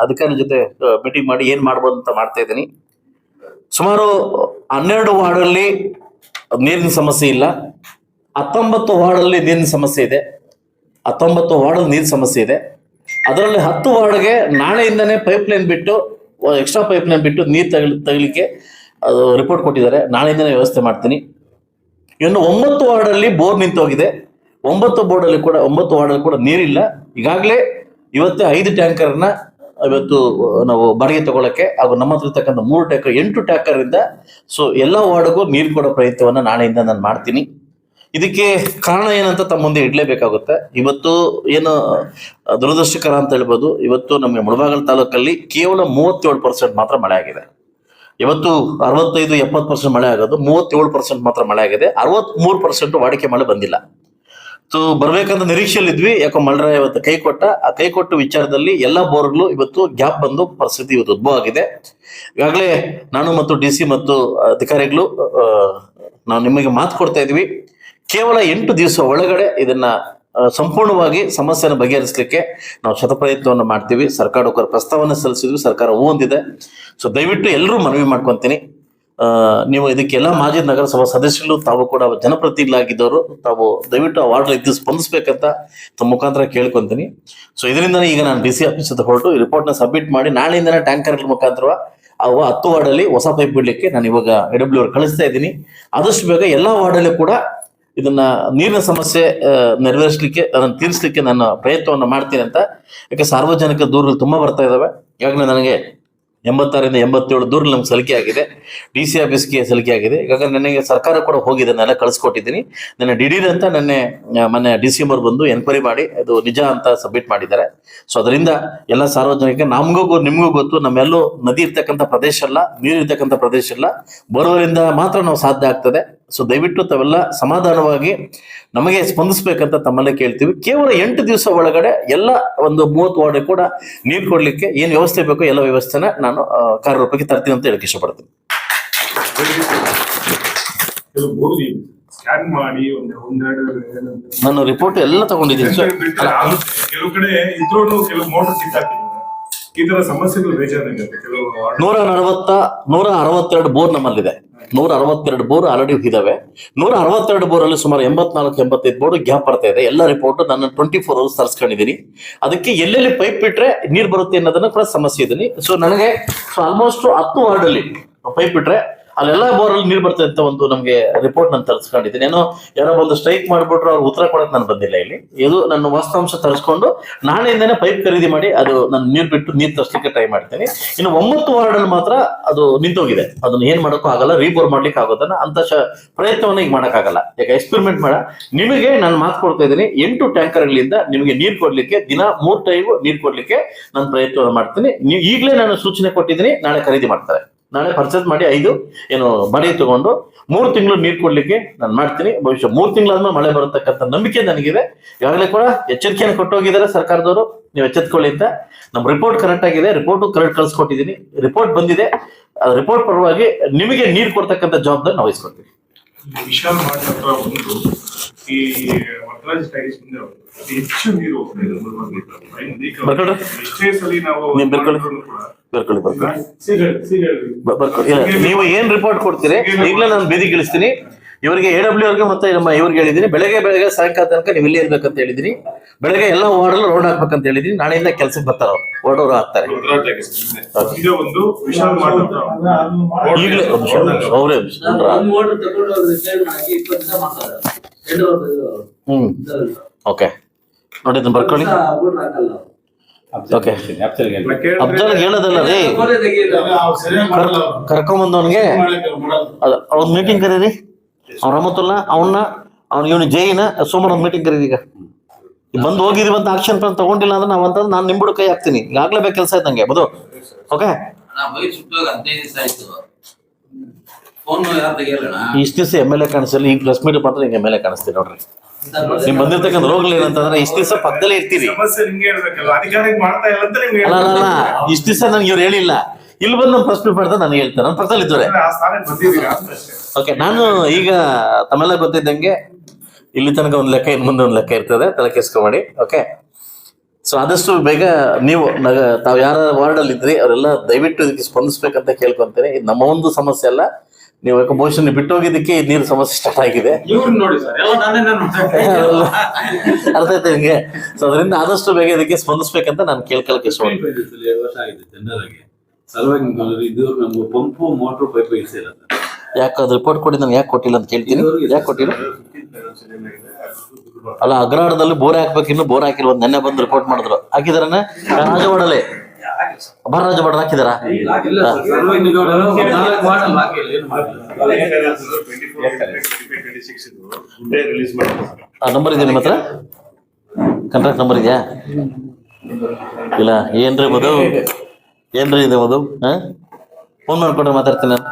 ಅಧಿಕಾರಿ ಜೊತೆ ಮೀಟಿಂಗ್ ಮಾಡಿ ಏನ್ ಮಾಡ್ಬೋದು ಅಂತ ಮಾಡ್ತಾ ಇದ್ದೀನಿ. ಸುಮಾರು 12 ವಾರ್ಡಲ್ಲಿ ನೀರಿನ ಸಮಸ್ಯೆ ಇಲ್ಲ, 19 ವಾರ್ಡಲ್ಲಿ ನೀರಿನ ಸಮಸ್ಯೆ ಇದೆ. 19 ವಾರ್ಡಲ್ಲಿ ನೀರಿನ ಸಮಸ್ಯೆ ಇದೆ. ಅದರಲ್ಲಿ 10 ವಾರ್ಡ್ಗೆ ನಾಳೆಯಿಂದನೇ ಪೈಪ್ ಲೈನ್ ಬಿಟ್ಟು, ಎಕ್ಸ್ಟ್ರಾ ಪೈಪ್ ಲೈನ್ ಬಿಟ್ಟು ನೀರು ತಗಲಿಕ್ಕೆ ಅದು ರಿಪೋರ್ಟ್ ಕೊಟ್ಟಿದ್ದಾರೆ. ನಾಳೆಯಿಂದನೇ ವ್ಯವಸ್ಥೆ ಮಾಡ್ತೀನಿ. ಇನ್ನು 9 ವಾರ್ಡಲ್ಲಿ ಬೋರ್ ನಿಂತೋಗಿದೆ. 9 ವಾರ್ಡಲ್ಲಿ ಕೂಡ ನೀರಿಲ್ಲ. ಈಗಾಗಲೇ ಇವತ್ತೇ 5 ಟ್ಯಾಂಕರ್ನ ಇವತ್ತು ನಾವು ಬಾಡಿಗೆ ತಗೊಳಕ್ಕೆ, ಹಾಗೂ ನಮ್ಮ ಹತ್ರ ಇರ್ತಕ್ಕಂಥ 3 ಟ್ಯಾಂಕರ್ 8 ಟ್ಯಾಂಕರ್ ಇಂದ ಸೊ ಎಲ್ಲ ವಾರ್ಡ್ಗೂ ನೀರು ಕೊಡೋ ಪ್ರಯತ್ನವನ್ನ ನಾಳೆಯಿಂದ ನಾನು ಮಾಡ್ತೀನಿ. ಇದಕ್ಕೆ ಕಾರಣ ಏನಂತ ತಮ್ಮ ಮುಂದೆ ಇಡ್ಲೇಬೇಕಾಗುತ್ತೆ. ಇವತ್ತು ಏನು ದುರದೃಷ್ಟಕರ ಅಂತ ಹೇಳ್ಬೋದು, ಇವತ್ತು ನಮಗೆ ಮುಳಬಾಗಿಲು ತಾಲೂಕಲ್ಲಿ ಕೇವಲ 37% ಮಾತ್ರ ಮಳೆ ಆಗಿದೆ. ಇವತ್ತು 65-70% ಮಳೆ ಆಗೋದು, 37% ಮಾತ್ರ ಮಳೆ ಆಗಿದೆ. 63% ವಾಡಿಕೆ ಮಳೆ ಬಂದಿಲ್ಲ. ಸೊ ಬರ್ಬೇಕಂತ ನಿರೀಕ್ಷೆಯಲ್ಲಿ ಇದ್ವಿ. ಯಾಕೋ ಮಳೆರಾಯ ಇವತ್ತು ಕೈ ಕೊಟ್ಟ ವಿಚಾರದಲ್ಲಿ ಎಲ್ಲಾ ಬೋರ್ಗಳು ಇವತ್ತು ಗ್ಯಾಪ್ ಬಂದು ಪರಿಸ್ಥಿತಿ ಇವತ್ತು ಉದ್ಭವ ಆಗಿದೆ. ಈಗಾಗಲೇ ನಾನು ಮತ್ತು DC ಮತ್ತು ಅಧಿಕಾರಿಗಳು ನಾವು ನಿಮಗೆ ಮಾತು ಕೊಡ್ತಾ ಇದ್ವಿ. ಕೇವಲ 8 ದಿವಸ ಒಳಗಡೆ ಇದನ್ನ ಸಂಪೂರ್ಣವಾಗಿ ಸಮಸ್ಯೆನ ಬಗೆಹರಿಸಲಿಕ್ಕೆ ನಾವು ಶತಪ್ರಯತ್ನವನ್ನು ಮಾಡ್ತೀವಿ. ಸರ್ಕಾರಕ್ಕೆ ಪ್ರಸ್ತಾವನೆ ಸಲ್ಲಿಸಿದ್ವಿ, ಸರ್ಕಾರ ಹೊಂದಿದೆ. ಸೊ ದಯವಿಟ್ಟು ಎಲ್ಲರೂ ಮನವಿ ಮಾಡ್ಕೊಂತೀನಿ. ನೀವು ಇದಕ್ಕೆಲ್ಲ ಮಾಜಿ ನಗರಸಭಾ ಸದಸ್ಯರು, ತಾವು ಕೂಡ ಜನಪ್ರತಿನಿಧಿಗಳಾಗಿದ್ದವರು, ತಾವು ದಯವಿಟ್ಟು ಆ ವಾರ್ಡ್ ಇದು ಸ್ಪಂದಿಸ್ಬೇಕಂತ ತಮ್ಮ ಮುಖಾಂತರ ಕೇಳ್ಕೊಂತೀನಿ. ಸೊ ಇದರಿಂದನೇ ಈಗ ನಾನು DC ಆಫೀಸ್ ಹೊರಟು ಈ ರಿಪೋರ್ಟ್ನ ಸಬ್ಮಿಟ್ ಮಾಡಿ ನಾಳೆಯಿಂದನೇ ಟ್ಯಾಂಕರ್ ಮುಖಾಂತರ 10 ವಾರ್ಡಲ್ಲಿ ಹೊಸ ಪೈಪ್ ಬಿಡ್ಲಿಕ್ಕೆ ನಾನು ಇವಾಗ AWR ಕಳಿಸ್ತಾ ಇದ್ದೀನಿ. ಆದಷ್ಟು ಬೇಗ ಎಲ್ಲಾ ವಾರ್ಡಲ್ಲಿ ಕೂಡ ಇದನ್ನ ನೀರಿನ ಸಮಸ್ಯೆ ನೆರವೇರಿಸಲಿಕ್ಕೆ, ಅದನ್ನು ತೀರಿಸಲಿಕ್ಕೆ ನಾನು ಪ್ರಯತ್ನವನ್ನು ಮಾಡ್ತೀನಿ ಅಂತ. ಯಾಕೆ ಸಾರ್ವಜನಿಕ ದೂರುಗಳು ತುಂಬಾ ಬರ್ತಾ ಇದಾವೆ. ಈಗಾಗಲೇ ನನಗೆ 86ರಿಂದ 87 ದೂರಗಳು ನಮ್ಗೆ ಸಲ್ಲಿಕೆ ಆಗಿದೆ. DC ಆಫೀಸ್ಗೆ ಸಲ್ಲಿಕೆ ಆಗಿದೆ. ಈಗಾಗಲೇ ನನಗೆ ಸರ್ಕಾರ ಕೂಡ ಹೋಗಿದೆ, ನಾನೆಲ್ಲ ಕಳಿಸ್ಕೊಟ್ಟಿದ್ದೀನಿ. ನನ್ನ ದಿಢೀರ್ ಅಂತ ಮೊನ್ನೆ DC ಅವರು ಬಂದು ಎನ್ಕ್ವೈರಿ ಮಾಡಿ ಅದು ನಿಜ ಅಂತ ಸಬ್ಮಿಟ್ ಮಾಡಿದ್ದಾರೆ. ಸೊ ಅದರಿಂದ ಎಲ್ಲ ಸಾರ್ವಜನಿಕ, ನಿಮ್ಗೂ ಗೊತ್ತು, ನಮ್ಮೆಲ್ಲೂ ನದಿ ಇರ್ತಕ್ಕಂಥ ಪ್ರದೇಶ ಅಲ್ಲ, ನೀರು ಇರ್ತಕ್ಕಂಥ ಪ್ರದೇಶ ಅಲ್ಲ, ಬರೋವರಿಂದ ಮಾತ್ರ ನಾವು ಸಾಧ್ಯ ಆಗ್ತದೆ. ಸೊ ದಯವಿಟ್ಟು ತಾವೆಲ್ಲ ಸಮಾಧಾನವಾಗಿ ನಮಗೆ ಸ್ಪಂದಿಸ್ಬೇಕಂತ ತಮ್ಮಲ್ಲೇ ಕೇಳ್ತೀವಿ. ಕೇವಲ 8 ದಿವಸ ಒಳಗಡೆ ಎಲ್ಲ ಒಂದು 30 ವಾರ್ಡ್ ಕೂಡ ನೀರು ಕೊಡ್ಲಿಕ್ಕೆ ಏನ್ ವ್ಯವಸ್ಥೆ ಬೇಕೋ ಎಲ್ಲ ವ್ಯವಸ್ಥೆನ ನಾನು ಕಾರ್ಯರೂಪಕ್ಕೆ ತರ್ತೀನಿ ಅಂತ ಹೇಳಕ್ ಇಷ್ಟಪಡ್ತೀನಿ. ನಾನು ರಿಪೋರ್ಟ್ ಎಲ್ಲ ತಗೊಂಡಿದ್ದೀನಿ ಸರ್. ಕೆಲವು ಕಡೆ ಇದ್ರೂ ಕೆಲವು ಮೋಟರ್ ಸಿಕ್ಕಾಗ್ತಿದೆ. ಈ ತರ ಸಮಸ್ಯೆಗಳು ಬೇಜಾರಿದೆ. 162 ಬೋರ್ ನಮ್ಮಲ್ಲಿದೆ. 162 ಬೋರ್ ಆಲ್ರೆಡಿ ಇದಾವೆ. 162 ಬೋರಲ್ಲಿ ಸುಮಾರು 84-85 ಬೋರ್ ಗ್ಯಾಪ್ ಬರ್ತಾ ಇದೆ. ಎಲ್ಲ ರಿಪೋರ್ಟ್ ನಾನು 24 ಅವರ್ಸ್ ತರಿಸ್ಕೊಂಡಿದ್ದೀನಿ. ಅದಕ್ಕೆ ಎಲ್ಲೆಲ್ಲಿ ಪೈಪ್ ಬಿಟ್ರೆ ನೀರು ಬರುತ್ತೆ ಅನ್ನೋದನ್ನ ಕೂಡ ಸಮಸ್ಯೆ ಇದೀನಿ. ಸೊ ನನಗೆ ಆಲ್ಮೋಸ್ಟ್ 10 ವಾರ್ಡ್ ಅಲ್ಲಿ ಪೈಪ್ ಬಿಟ್ರೆ ಅಲ್ಲೆಲ್ಲ ಬೋರಲ್ಲಿ ನೀರು ಬರ್ತದೆ ಅಂತ ಒಂದು ನಮಗೆ ರಿಪೋರ್ಟ್ ನಾನು ತರಿಸ್ಕೊಂಡಿದ್ದೀನಿ. ಯಾರೋ ಬಂದು ಸ್ಟ್ರೈಕ್ ಮಾಡ್ಬಿಟ್ರು, ಅವ್ರು ಉತ್ತರ ಕೊಡಕ್ ನಾನು ಬಂದಿಲ್ಲ ಇಲ್ಲಿ. ಇದು ನನ್ನ ವಾಸ್ತವಾಂಶ ತರಿಸ್ಕೊಂಡು ನಾಳೆಯಿಂದನೇ ಪೈಪ್ ಖರೀದಿ ಮಾಡಿ ಅದು ನಾನು ನೀರು ತರಿಸಲಿಕ್ಕೆ ಟ್ರೈ ಮಾಡ್ತೀನಿ. ಇನ್ನು 9 ವಾರ್ಡ್ ಅಲ್ಲಿ ಮಾತ್ರ ಅದು ನಿಂತೋಗಿದೆ. ಅದನ್ನ ಏನ್ ಮಾಡೋಕ್ಕೂ ಆಗಲ್ಲ, ರೀಬೋರ್ ಮಾಡ್ಲಿಕ್ಕೆ ಆಗೋದನ್ನ ಅಂತ ಪ್ರಯತ್ನವನ್ನ ಈಗ ಮಾಡಕ್ಕಾಗಲ್ಲ. ಯಾಕೆ ಎಕ್ಸ್ಪೆರಿಮೆಂಟ್ ನಿಮಗೆ ನಾನು ಮಾತು ಕೊಡ್ತಾ ಇದ್ದೀನಿ. 8 ಟ್ಯಾಂಕರ್ಗಳಿಂದ ನಿಮಗೆ ನೀರು ಕೊಡ್ಲಿಕ್ಕೆ ದಿನ 3 ಟೈಮ್ ನೀರು ಕೊಡ್ಲಿಕ್ಕೆ ನಾನು ಪ್ರಯತ್ನ ಮಾಡ್ತೀನಿ. ನೀವು ಈಗಲೇ ನಾನು ಸೂಚನೆ ಕೊಟ್ಟಿದ್ದೀನಿ, ನಾಳೆ ಖರೀದಿ ಮಾಡ್ತಾರೆ. ನಾಳೆ ಪರ್ಚೇಸ್ ಮಾಡಿ 5 ಬಾಡಿಗೆ ತಗೊಂಡು 3 ತಿಂಗಳು ನೀರು ಕೊಡ್ಲಿಕ್ಕೆ ನಾನು ಮಾಡ್ತೀನಿ. ಬಹುಶಃ 3 ತಿಂಗಳಾದ್ಮೇಲೆ ಮಳೆ ಬರತಕ್ಕಂಥ ನಂಬಿಕೆ ನನಗಿದೆ. ಈಗಾಗಲೇ ಕೂಡ ಎಚ್ಚರಿಕೆಯನ್ನು ಕೊಟ್ಟೋಗಿದ್ದಾರೆ ಸರ್ಕಾರದವರು, ನೀವು ಎಚ್ಚೆತ್ಕೊಳ್ಳಿ ಅಂತ. ನಮ್ಮ ರಿಪೋರ್ಟ್ ಕರೆಕ್ಟ್ ಆಗಿದೆ, ರಿಪೋರ್ಟ್ ಕರೆಕ್ಟ್ ಕಳ್ಸಿಕೊಟ್ಟಿದ್ದೀನಿ, ರಿಪೋರ್ಟ್ ಬಂದಿದೆ. ರಿಪೋರ್ಟ್ ಪರವಾಗಿ ನಿಮಗೆ ನೀರು ಕೊಡ್ತಕ್ಕಂಥ ಜವಾಬ್ದಾರಿ ನಾವು ವಹಿಸ್ಕೊಳ್ತೀವಿ. ವಿಶಾಲ ಈ ಹೆಚ್ಚು ನೀರು ನೀವು ಏನ್ ರಿಪೋರ್ಟ್ ಕೊಡ್ತೀರಿ ಈಗಲೇ ನಾನು ಬೀದಿಗೆ ಇಳಿಸ್ತೀನಿ. ಇವರಿಗೆ AWR ಮತ್ತೆ ಇವ್ರಿಗೆ ಹೇಳಿದೀನಿ, ಬೆಳಗ್ಗೆ ಸಾಯಂಕಾಲ ತನಕ ನೀವು ಇಲ್ಲಿ ಇರ್ಬೇಕಂತ ಹೇಳಿದೀನಿ. ಬೆಳಗ್ಗೆ ಎಲ್ಲ ವಾರ್ಡ್ ರೋಡ್ ಹಾಕ್ಬೇಕಂತ ಹೇಳಿದೀನಿ. ನಾಳೆಯಿಂದ ಕೆಲಸಕ್ಕೆ ಬರ್ತಾರ, ವಾರ್ಡ್ ಆಗ್ತಾರೆ. ಈಗಲೇ ಅವರೇ ಓಕೆ ನೋಡಿ, ಅದನ್ನ ಬರ್ಕೊಳ್ಳಿ. ಓಕೆ, ಅಫ್ಜಲ್ ಹೇಳೋದಲ್ಲ ರೀ, ಕರ್ಕೊಂಬಂದವನ್ಗೆ ಅವ್ನ ಮೀಟಿಂಗ್ ಕರೀರಿ. ಅವ್ನ ರಮತುಲ್ಲಾ ಇವನು ಜೈನ ಸೋಮವಾರ ಒಂದು ಮೀಟಿಂಗ್ ಕರೀರಿ. ಈಗ ಬಂದು ಹೋಗಿದೀವಿ ಅಂತ ಆಕ್ಷನ್ ಪ್ಲಾನ್ ತಗೊಂಡಿಲ್ಲ ಅಂದ್ರೆ ನಾವಂತಂದ್ರೆ ನಾನು ನಿಂಬುಡು ಕೈ ಹಾಕ್ತೀನಿ. ಈಗಾಗಲೇ ಬೇಕು ಕೆಲಸ ಇದ್ದಂಗೆ ಬದು. ಓಕೆ, ಇಷ್ಟ ದಿವಸ MLA ಕಾಣಿಸಲ್ಲ, ಈಗ ಪ್ರೆಸ್ ಮೀಟ್ ಮಾತ್ರ ಈಗ MLA ಕಾಣಿಸ್ತೀವಿ ನೋಡ್ರಿ. ನಿಮ್ ಬಂದಿರ್ತಕ್ಕಂಥ ರೋಗಗಳು ಏನಂತಂದ್ರೆ ಇಷ್ಟ ದಿವಸ ಪಕ್ಕದಲ್ಲೇ ಇರ್ತೀರಿ. ಅಲ್ಲ, ಇಷ್ಟ ದಿವಸ ನನ್ಗೆ ಇವ್ರು ಹೇಳಿಲ್ಲ, ಇಲ್ಲಿ ಬಂದು ನಮ್ಮ ಪ್ರೆಸ್ ಮೀಟ್ ಮಾಡ್ತಾ ನಾನು ಹೇಳ್ತೇನೆ, ನನ್ನ ಪಕ್ಕದಲ್ಲಿ ಇದ್ದವ್ರೆ. ಓಕೆ, ನಾನು ಈಗ ತಮ್ಮೆಲ್ಲ ಗೊತ್ತಿದ್ದಂಗೆ ಇಲ್ಲಿ ತನಕ ಒಂದು ಲೆಕ್ಕ, ಇನ್ನು ಮುಂದೆ ಒಂದು ಲೆಕ್ಕ ಇರ್ತದೆ, ತಲೆ ಕೆಸ್ಕೊಂಬೇಡಿ. ಓಕೆ, ಸೊ ಆದಷ್ಟು ಬೇಗ ನೀವು ತಾವು ಯಾರ ವಾರ್ಡ್ ಅಲ್ಲಿ ಇದ್ರಿ ಅವರೆಲ್ಲ ದಯವಿಟ್ಟು ಇದಕ್ಕೆ ಸ್ಪಂದಿಸ್ಬೇಕಂತ ಕೇಳ್ಕೊಂತೇನೆ. ಇದು ನಮ್ಮ ಒಂದು ಸಮಸ್ಯೆ ಅಲ್ಲ, ನೀವು ಯಾಕೆ ಬಹುಶಃ ನೀವು ಬಿಟ್ಟು ಹೋಗಿದ್ದಕ್ಕೆ ಈ ನೀರು ಸಮಸ್ಯೆ ಸ್ಟಾರ್ಟ್ ಆಗಿದೆ. ನೋಡಿ ಸರ್, ಎಲ್ಲ ಅರ್ಥ ಆಯ್ತು ನಿಮ್ಗೆ? ಸೊ ಅದರಿಂದ ಆದಷ್ಟು ಬೇಗ ಇದಕ್ಕೆ ಸ್ಪಂದಿಸ್ಬೇಕಂತ ನಾನು ಕೇಳ್ಕೊಳಕ್ಕೆ ಇಷ್ಟಪಡ್ತೀನಿ. 2 ವರ್ಷ ಆಗಿದೆ ಜನರಿಗೆ ಸಲುವಾಗಿ ಇದುವರೆಗೂ ನಮ್ಗೆ ಪಂಪು ಮೋಟ್ರು ಪೈಪ್ ಇರಿಸಿಲ್ಲ ಸರ್. ಯಾಕೆ ಅದು ರಿಪೋರ್ಟ್ ಕೊಡಿ, ನಾನು ಯಾಕೆ ಕೊಟ್ಟಿಲ್ಲ ಅಂತ ಕೇಳ್ತೀನಿ. ಯಾಕೆ ಕೊಟ್ಟಿಲ್ಲ? ಅಲ್ಲ, ಅಗ್ರಹಾರದಲ್ಲಿ ಬೋರ್ ಹಾಕ್ಬೇಕು, ಇನ್ನು ಬೋರ್ ಹಾಕಿಲ್ಲ. ಒಂದು ನೆನ್ನೆ ಬಂದು ರಿಪೋರ್ಟ್ ಮಾಡಿದ್ರು. ಹಾಕಿದಾರನ ರಾಜವಾಡಲೆ ಬರ ರಾಜವಾಡ ಹಾಕಿದಾರ? ನಂಬರ್ ಇದೆಯಾ ನಿಮ್ಮ ಹತ್ರ? ಕಾಂಟ್ರಾಕ್ಟ್ ನಂಬರ್ ಇದೆಯಾ? ಇಲ್ಲ. ಏನ್ರಿ ಮಧು, ಏನ್ರಿ ಇದೆ ಮಧು? ಫೋನ್ ಮಾಡ್ಕೊಟ್ರೆ ಮಾತಾಡ್ತೀನಿ ನಾನು.